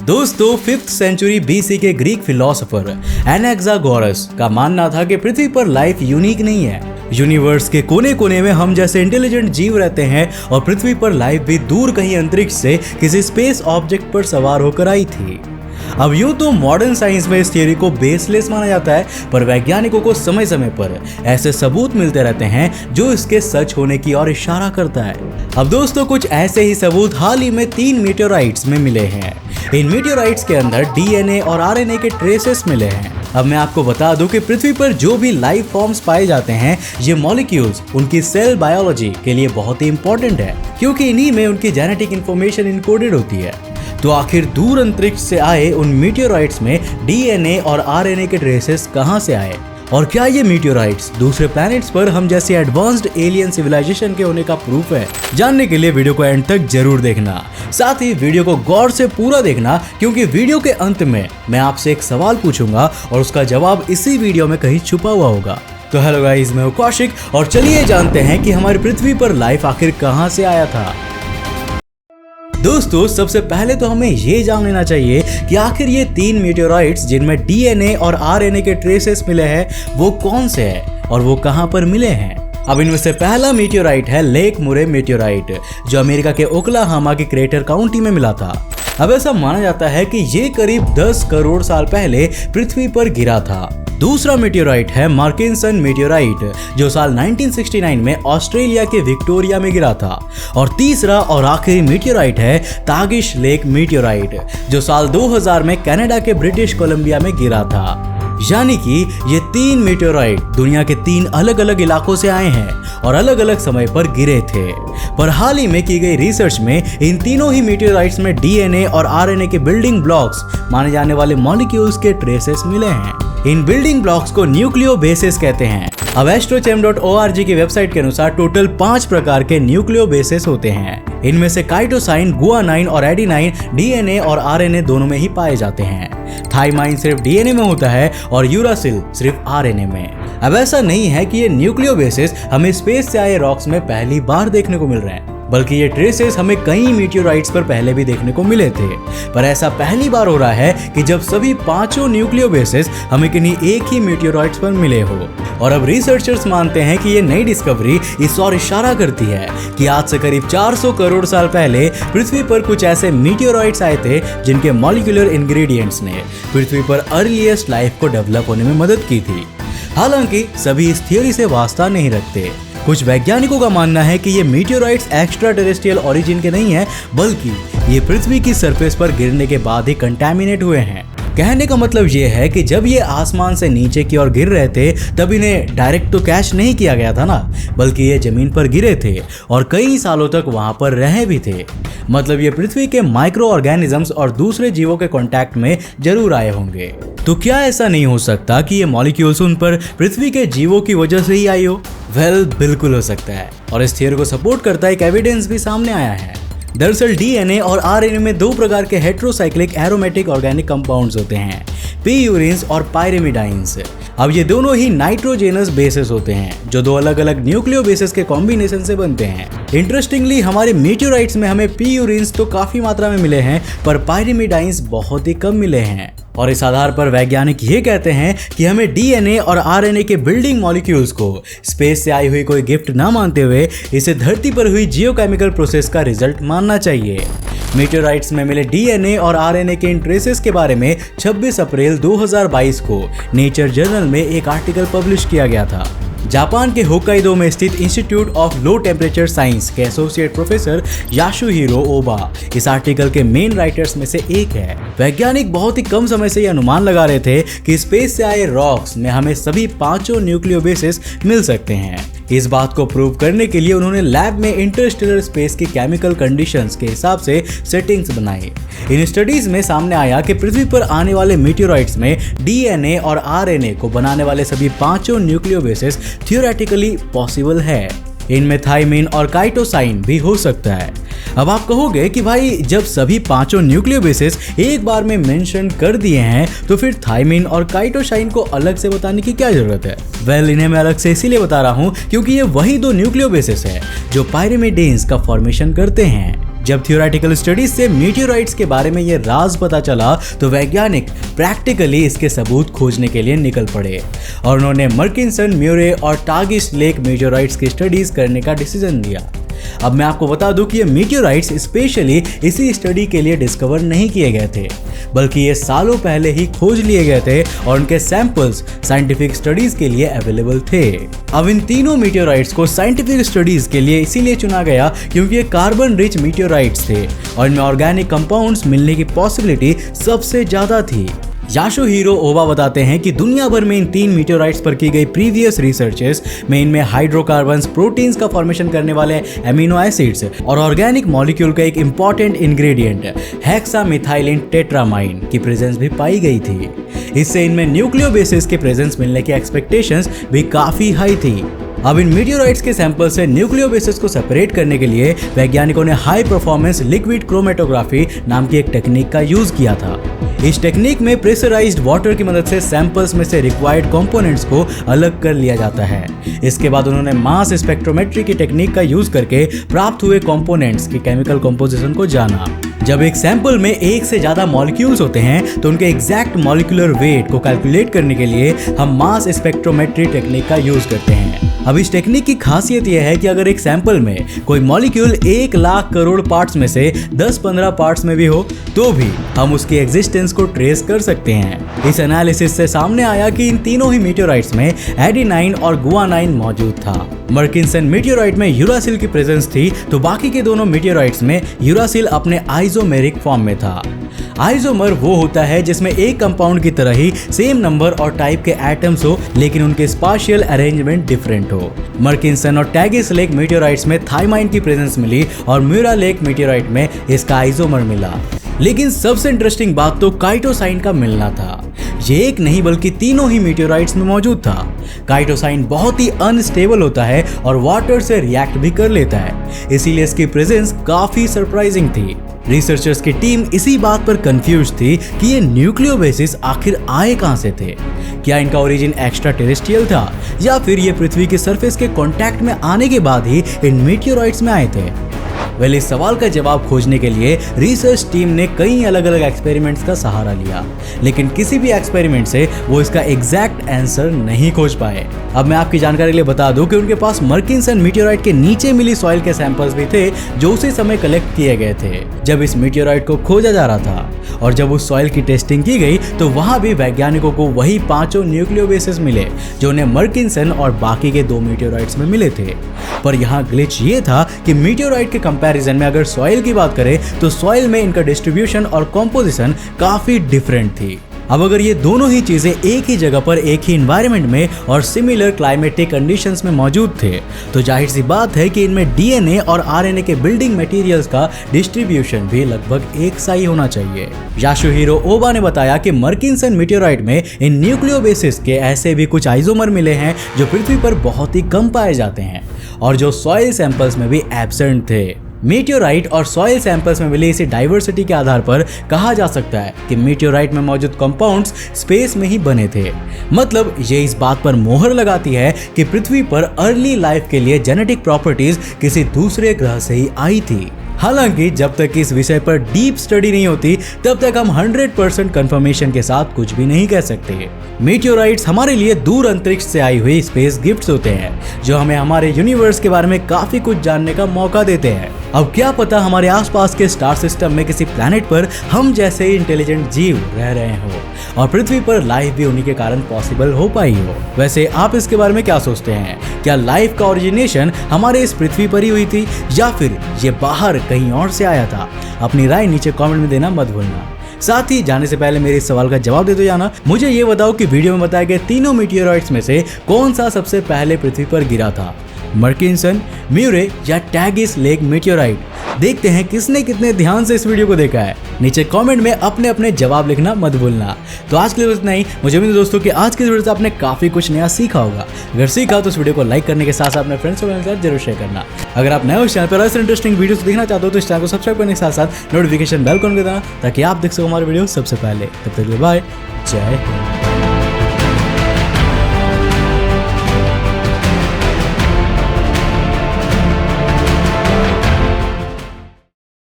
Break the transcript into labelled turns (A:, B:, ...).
A: दोस्तों 5th century BC के Greek philosopher एनाक्सागोरस का मानना था कि पृथ्वी पर लाइफ यूनिक नहीं है। यूनिवर्स के कोने कोने में हम जैसे इंटेलिजेंट जीव रहते हैं और पृथ्वी पर लाइफ भी दूर कहीं अंतरिक्ष से किसी स्पेस ऑब्जेक्ट पर सवार होकर आई थी। अब यूं तो मॉडर्न साइंस में इस थियरी को बेसलेस माना जाता है, पर वैज्ञानिकों को समय समय पर ऐसे सबूत मिलते रहते हैं जो इसके सच होने की ओर इशारा करता है। अब दोस्तों कुछ ऐसे ही सबूत हाल ही में 3 मीटेओराइट्स में मिले हैं। इन मीटेओराइट्स के अंदर DNA और RNA के ट्रेसेस मिले हैं। अब मैं आपको बता दूं कि पृथ्वी पर जो भी लाइफ फॉर्म्स पाए जाते हैं, ये मॉलिक्यूल्स उनकी सेल बायोलॉजी के लिए बहुत ही इंपॉर्टेंट है, क्योंकि इन्हीं में उनकी जेनेटिक इंफॉर्मेशन इनकोडेड होती है। तो आखिर दूर अंतरिक्ष से आए उन मीटेओराइट्स में DNA और RNA के ट्रेसेस कहां से आए, और क्या ये मीटेओराइट्स दूसरे प्लैनेट्स पर हम जैसे एडवांस्ड एलियन सिविलाइजेशन के होने का प्रूफ है? जानने के लिए वीडियो को एंड तक जरूर देखना। साथ ही वीडियो को गौर से पूरा देखना, क्योंकि वीडियो के अंत में मैं आपसे एक सवाल पूछूंगा और उसका जवाब इसी वीडियो में कहीं छुपा हुआ होगा। तो हेलो गाइस, मैं हूं कौशिक और चलिए जानते हैं कि हमारी पृथ्वी पर लाइफ आखिर कहां से आया था। दोस्तों सबसे पहले तो हमें ये जान लेना चाहिए कि आखिर ये 3 मीटेओराइट्स जिनमें DNA और RNA के ट्रेसेस मिले हैं वो कौन से हैं और वो कहां पर मिले हैं। अब इनमें से पहला मीटेओराइट है लेक मुरे मीटेओराइट, जो अमेरिका के ओक्लाहोमा की क्रेटर काउंटी में मिला था। अब ऐसा माना जाता है कि ये करीब 10 करोड़ साल पहले पृथ्वी पर गिरा था। दूसरा मीटेओराइट है मार्किंसन मीटेओराइट, जो साल 1969 में ऑस्ट्रेलिया के विक्टोरिया में गिरा था। और तीसरा और आखिरी मीटेओराइट है तागिश लेक मीटेओराइट, जो साल 2000 में कनाडा के ब्रिटिश कोलंबिया में गिरा था। यानी कि ये 3 मीटेओराइट दुनिया के 3 अलग अलग इलाकों से आए हैं और अलग अलग समय पर गिरे थे। पर हाल ही में की गई रिसर्च में इन तीनों ही मीटेओराइट्स में DNA और RNA के बिल्डिंग ब्लॉक्स माने जाने वाले मॉलिक्यूल्स के ट्रेसेस मिले हैं। इन बिल्डिंग ब्लॉक्स को न्यूक्लियोबेसेस कहते हैं। अब astrochem.org की वेबसाइट के अनुसार टोटल 5 प्रकार के न्यूक्लियोबेसेस होते हैं। इनमें से काइटोसाइन, गुआनाइन और एडिनाइन DNA और RNA दोनों में ही पाए जाते हैं। थाइमाइन सिर्फ DNA में होता है और यूरासिल सिर्फ RNA में। अब ऐसा नहीं है कि ये न्यूक्लियोबेसेस हमें स्पेस से आए रॉक्स में पहली बार देखने को मिल रहे हैं, बल्कि ये ट्रेसेस हमें कई मीटेओराइट्स पर पहले भी देखने को मिले थे। पर ऐसा पहली बार हो रहा है कि जब सभी 5 न्यूक्लियोबेसेस हमें किन्हीं एक ही मीटेओराइट्स पर मिले हो। और अब रिसर्चर्स मानते हैं कि ये नई डिस्कवरी इस ओर इशारा करती है कि आज से करीब 400 करोड़ साल पहले पृथ्वी पर कुछ ऐसे मीटेओराइट्स आए थे जिनके मॉलिक्यूलर इंग्रेडिएंट्स ने पृथ्वी पर अर्लीस्ट लाइफ को डेवलप होने में मदद की थी। हालांकि सभी इस थियोरी से वास्ता नहीं रखते। कुछ वैज्ञानिकों का मानना है कि ये मीटेओराइट्स एक्स्ट्रा टेरेस्ट्रियल ओरिजिन के नहीं है, बल्कि ये पृथ्वी की सरफेस पर गिरने के बाद ही कंटामिनेट हुए हैं। कहने का मतलब ये है कि जब ये आसमान से नीचे की ओर गिर रहे थे तब इन्हें डायरेक्ट तो कैच नहीं किया गया था ना, बल्कि ये जमीन पर गिरे थे और कई सालों तक वहां पर रहे भी थे। मतलब ये पृथ्वी के माइक्रो ऑर्गेनिजम्स और दूसरे जीवों के कांटेक्ट में जरूर आए होंगे। तो क्या ऐसा नहीं हो सकता कि ये मॉलिक्यूल्स उन पर पृथ्वी के जीवों की वजह से ही आई हो? वेल, बिल्कुल हो सकता है, और इस थियरी को सपोर्ट करता एक एविडेंस भी सामने आया है। दरअसल DNA और RNA में 2 प्रकार के हेट्रोसाइक्लिक एरोमेटिक ऑर्गेनिक कंपाउंड्स होते हैं, पीयूरिन्स और पायरिमिडाइंस। अब ये दोनों ही नाइट्रोजेनस बेसेस होते हैं जो 2 अलग अलग न्यूक्लियोबेसेस के कॉम्बिनेशन से बनते हैं। इंटरेस्टिंगली हमारे मीटेओराइट्स में हमें पीयूरिन्स तो काफी मात्रा में मिले हैं, पर पायरिमिडाइंस बहुत ही कम मिले हैं। और इस आधार पर वैज्ञानिक ये कहते हैं कि हमें DNA और RNA के बिल्डिंग मॉलिक्यूल्स को स्पेस से आई हुई कोई गिफ्ट ना मानते हुए इसे धरती पर हुई जियोकेमिकल प्रोसेस का रिजल्ट मानना चाहिए। मीटेओराइट्स में मिले DNA और RNA के इन ट्रेसेस के बारे में 26 अप्रैल 2022 को नेचर जर्नल में एक आर्टिकल पब्लिश किया गया था। जापान के होक्काइडो में स्थित institute of low temperature science के एसोसिएट प्रोफेसर याशुहिरो ओबा इस आर्टिकल के मेन राइटर्स में से एक है। वैज्ञानिक बहुत ही कम समय से ये अनुमान लगा रहे थे कि स्पेस से आए रॉक्स में हमें सभी 5 न्यूक्लियोबेसेस मिल सकते हैं। इस बात को प्रूव करने के लिए उन्होंने लैब में इंटरस्टेलर स्पेस की केमिकल कंडीशंस के हिसाब से सेटिंग्स बनाई। इन स्टडीज में सामने आया कि पृथ्वी पर आने वाले मीटेओराइट्स में DNA और RNA को बनाने वाले सभी 5 न्यूक्लियोबेसेस थियोरेटिकली पॉसिबल है। इनमें थाइमिन और काइटोसाइन भी हो सकता है। अब आप कहोगे कि भाई जब सभी 5 न्यूक्लियोबेसेस एक बार में मेंशन कर दिए हैं तो फिर थाइमिन और काइटोसाइन को अलग से बताने की क्या जरूरत है? वेल, इन्हें मैं अलग से इसीलिए बता रहा हूँ क्योंकि ये वही 2 न्यूक्लियोबेसेस है जो पायरिमिडीन्स का फॉर्मेशन करते हैं। जब थियोरेटिकल स्टडीज से मीटियोराइट्स के बारे में ये राज पता चला तो वैज्ञानिक प्रैक्टिकली इसके सबूत खोजने के लिए निकल पड़े और उन्होंने मर्किंसन, म्यूरे और टागिस लेक मीटियोराइट्स की स्टडीज करने का डिसीजन लिया। अब मैं आपको बता दूं कि ये मीटियोराइट्स स्पेशली इसी स्टडी के लिए डिस्कवर नहीं किए गए थे, बल्कि ये सालों पहले ही खोज लिए गए थे और उनके सैंपल्स साइंटिफिक स्टडीज के लिए अवेलेबल थे। अब इन तीनों मीटियोराइट्स को साइंटिफिक स्टडीज के लिए इसीलिए चुना गया क्योंकि ये कार्बन रिच मीटियोराइट्स थे और इनमें ऑर्गेनिक कंपाउंड्स मिलने की पॉसिबिलिटी सबसे ज्यादा थी। याशुहिरो ओबा बताते हैं कि दुनिया भर में इन 3 मीटियोराइट्स पर की गई प्रीवियस रिसर्चेस में इनमें हाइड्रोकार्बन्स, प्रोटीन्स का फॉर्मेशन करने वाले एमिनो एसिड्स और ऑर्गेनिक मॉलिक्यूल का एक इंपॉर्टेंट इंग्रेडिएंट हेक्सामिथाइलिन टेट्रामाइन की प्रेजेंस भी पाई गई थी। इससे इनमें न्यूक्लियोबेसिस के प्रेजेंस मिलने की एक्सपेक्टेशंस भी काफी हाई थी। अब इन मीटियोराइट्स के सैंपल से न्यूक्लियोबेसिस को सेपरेट करने के लिए वैज्ञानिकों ने हाई परफॉर्मेंस लिक्विड क्रोमेटोग्राफी नाम की एक टेक्निक का यूज किया था। इस टेक्निक में प्रेशराइज्ड वाटर की मदद से सैंपल्स में से रिक्वायर्ड कंपोनेंट्स को अलग कर लिया जाता है। इसके बाद उन्होंने मास स्पेक्ट्रोमेट्री की टेक्निक का यूज करके प्राप्त हुए कंपोनेंट्स की केमिकल कंपोजिशन को जाना। जब एक सैंपल में एक से ज्यादा मॉलिक्यूल्स होते हैं तो उनके एग्जैक्ट मॉलिक्यूलर वेट को कैलकुलेट करने के लिए हम मास स्पेक्ट्रोमेट्री टेक्निक का यूज करते हैं। अब इस टेक्निक की खासियत यह है कि अगर एक सैंपल में कोई मॉलिक्यूल 1 लाख करोड़ पार्ट्स में से 10-15 पार्ट्स में भी हो तो भी हम उसकी एग्जिस्टेंस को ट्रेस कर सकते हैं। इस एनालिसिस से सामने आया कि इन तीनों ही मीटियोराइट्स में एडेनाइन और गुआनाइन मौजूद था। मर्किंसन मीटियोराइट में यूरासिल की प्रेजेंस थी तो बाकी के दोनों मीटियोराइट्स में यूरासिल अपने आइसोमेरिक फॉर्म में था। आइसोमर वो होता है जिसमें एक कंपाउंड की तरह ही सेम नंबर और टाइप के एटम्स हो लेकिन उनके स्पाशियल अरेंजमेंट डिफरेंट हो। मर्किंसन और टैगिस लेक मीटियोराइट्स में थाइमाइन की प्रेजेंस मिली और म्यूरा लेक मीटियोराइट में इसका आइसोमर मिला। लेकिन सबसे इंटरेस्टिंग बात तो काइटोसाइन का मिलना था। ये एक नहीं बल्कि तीनों ही मीटियोराइट्स में मौजूद था। काइटोसाइन बहुत ही अनस्टेबल होता है और वाटर से रिएक्ट भी कर लेता है, इसीलिए इसकी प्रेजेंस काफी सरप्राइजिंग थी। रिसर्चर्स की टीम इसी बात पर कंफ्यूज थी कि ये न्यूक्लियोबेसिस आखिर आए कहां से थे। क्या इनका ओरिजिन एक्स्ट्रा टेरेस्ट्रियल था या फिर ये पृथ्वी के सरफेस के कांटेक्ट में आने के बाद ही इन मीटियोराइट्स में आए थे। इस सवाल का जवाब खोजने के लिए रिसर्च टीम ने कई अलग अलग एक्सपेरिमेंट्स का सहारा लिया, लेकिन किसी भी एक्सपेरिमेंट से वो इसका एग्जैक्ट आंसर नहीं खोज पाए। अब मैं आपकी जानकारी के लिए बता दूं कि उनके पास मर्किंसन मीटियोराइट के नीचे मिली सॉइल के सैंपल्स भी थे जो उसी समय कलेक्ट किए गए थे जब इस मीटियोराइट को खोजा जा रहा था। और जब उस सॉइल की टेस्टिंग की गई तो वहां भी वैज्ञानिकों को वही 5 न्यूक्लियोबेसिस मिले जो उन्हें मर्किंसन और बाकी के 2 मीटियोराइट्स में मिले थे। पर यहाँ ग्लिच ये था कि मीटियोराइट के कंपैरिजन में अगर सॉइल की बात करें तो सॉइल में इनका डिस्ट्रीब्यूशन और कॉम्पोजिशन काफी डिफरेंट थी। अब अगर ये दोनों ही चीजें एक ही जगह पर एक ही एनवायरनमेंट में और सिमिलर क्लाइमेटिक कंडीशंस में मौजूद थे तो जाहिर सी बात है कि इनमें डीएनए और आरएनए के बिल्डिंग मटेरियल्स का डिस्ट्रीब्यूशन भी लगभग एक सा ही होना चाहिए। याशुहिरो ओबा ने बताया कि मर्किंसन मीटियोराइट में इन न्यूक्लियोबेसिस के ऐसे भी कुछ आइसोमर मिले हैं जो पृथ्वी पर बहुत ही कम पाए जाते हैं और जो सॉइल सैंपल्स में भी एब्सेंट थे। मीटियोराइट और सॉइल सैंपल्स में मिली इसी डाइवर्सिटी के आधार पर कहा जा सकता है कि मीटियोराइट में मौजूद कंपाउंड्स स्पेस में ही बने थे। मतलब ये इस बात पर मोहर लगाती है कि पृथ्वी पर अर्ली लाइफ के लिए जेनेटिक प्रॉपर्टीज किसी दूसरे ग्रह से ही आई थी। हालांकि जब तक इस विषय पर डीप स्टडी नहीं होती तब तक हम 100% कंफर्मेशन के साथ कुछ भी नहीं कह सकते। मीटियोराइट्स हमारे लिए दूर अंतरिक्ष से आई हुई स्पेस गिफ्ट्स होते हैं जो हमें हमारे यूनिवर्स के बारे में काफी कुछ जानने का मौका देते हैं। अब क्या पता हमारे आसपास के स्टार सिस्टम में किसी प्लैनेट पर हम जैसे ही इंटेलिजेंट जीव रह रहे हो और पृथ्वी पर लाइफ भी उन्हीं के कारण पॉसिबल हो पाई हो। वैसे आप इसके बारे में क्या सोचते हैं? क्या लाइफ का ओरिजिनेशन हमारे इस पृथ्वी पर ही हुई थी या फिर ये बाहर कहीं और से आया था? अपनी राय नीचे कमेंट में देना मत भूलना। साथ ही जाने से पहले मेरे इस सवाल का जवाब देते जाना। मुझे ये बताओ कि वीडियो में बताए गए तीनों मीटियोराइट्स में से कौन सा सबसे पहले पृथ्वी पर गिरा था? मर्किंसन, म्यूरे या टैगिस लेक मीटियोराइट? देखते हैं किसने कितने ध्यान से इस वीडियो को देखा है। नीचे कमेंट में अपने अपने जवाब लिखना मत भूलना। तो आज के लिए इतना ही। मुझे उम्मीद है दोस्तों कि आज की इस वीडियो से आपने काफी कुछ नया सीखा होगा। अगर सीखा तो इस वीडियो को लाइक करने के साथ साथ अपने फ्रेंड्स और साथ जरूर शेयर करना। अगर आप नए हो इस चैनल पर ऐसे इंटरेस्टिंग वीडियोस देखना चाहते हो तो इस चैनल को सब्सक्राइब करने के साथ साथ नोटिफिकेशन बेल को ऑन कर देना ताकि आप देख सको हमारे वीडियो सबसे पहले। तब तक के लिए बाय, जय हिंद।